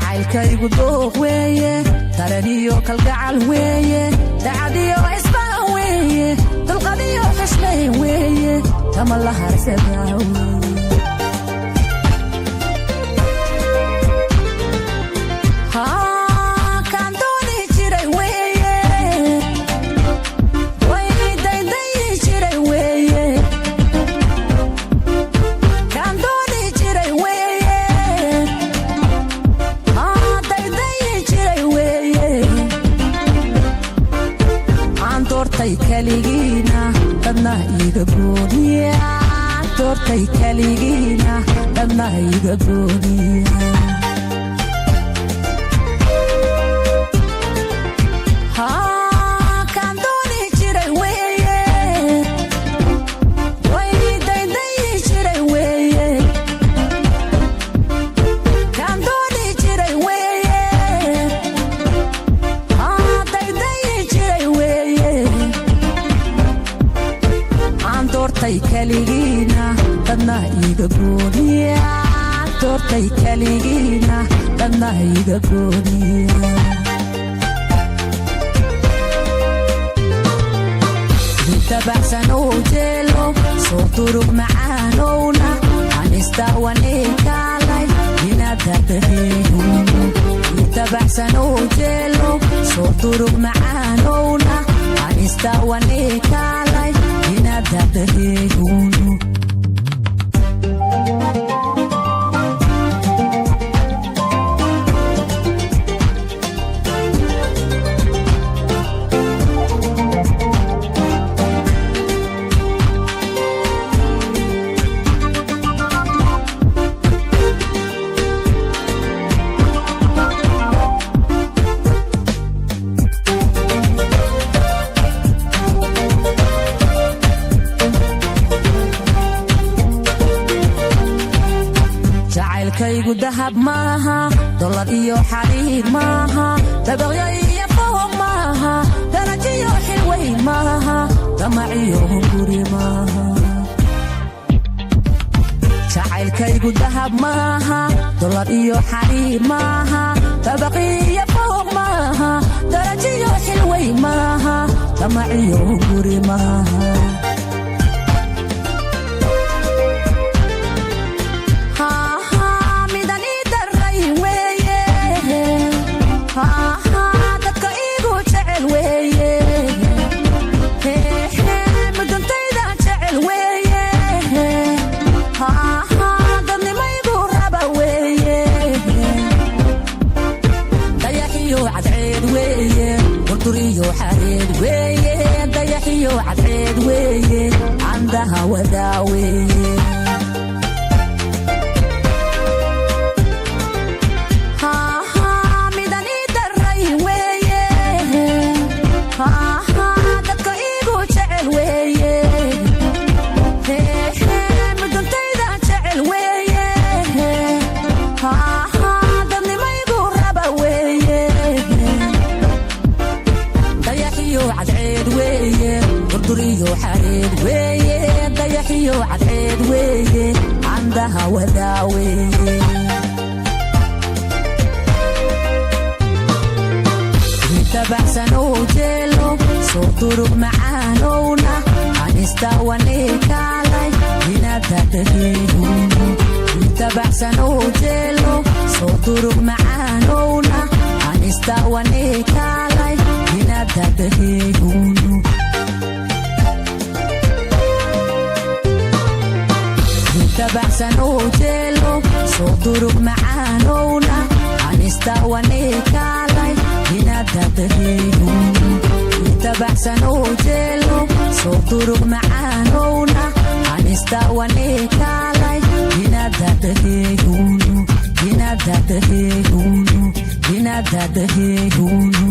jacaylkaygu dooq weeye daraniyo kalgacal weeye dacadiyo isbaan weeye dulqadiyo xishmayn weeye kama la harsadaa weeye kaligiina dadna iga gooniya doortay kaligiina dadna iga gooniya kan dooni jiray weeye way daydayi jiray weeye kan dooni jiray weeye daydayi jiray weeye doortay kaligiina dadna iga gooniya doortay kaligiina dadna iga gooniya intabaxsan oo jeelo soo durug macaanowna anistawanee kaalay inaadadaheehu intabaxsan oo jeelo soo durug macaanowna anistawanee kaalay inadadaheehunu jacaylkaygu dahab maaha dolar iyo xariir maaha dabaqyo iyo fooq maaha darajiyo xilweyn maaha damaciyo hunguri maaha jacaylkaygu dahab maaha dolar iyo xariir maaha dabaqyo iyo fooq maaha darajiyo xilweyn maaha damaciyo hunguri maaha dadka igu jecel weeye muduntayda jecel weeye dadnimaygu raba weeye dayaxiyo cadceed weeye warduriyo xareed weeye dayaxiyo cadceed weeye candaha wadaa weeye dadka igu jecel weeye muduntayda jecel weeye dadnimaygu raba weeye dayaxiyo cadceed weeye warduriyo xareed weeye dayaxiyo cadceed weeye candaha wadaa weeye intabaxsan oo jeelo soo durug macaanowna anistawanee kaalay inaadadaheehunu intabaxsan oo jeelo soo durug macaanowna anistawanee kaalay inaadadaheehunu intabaxsan oo jeelo soo durug macaanowna anistawanee kaalay inadadaheehunu intabaxsan oo jeelo soo durug macaanowna anistawanee kaalay inadadaheehunu inadadaheehunu inadadaheehunu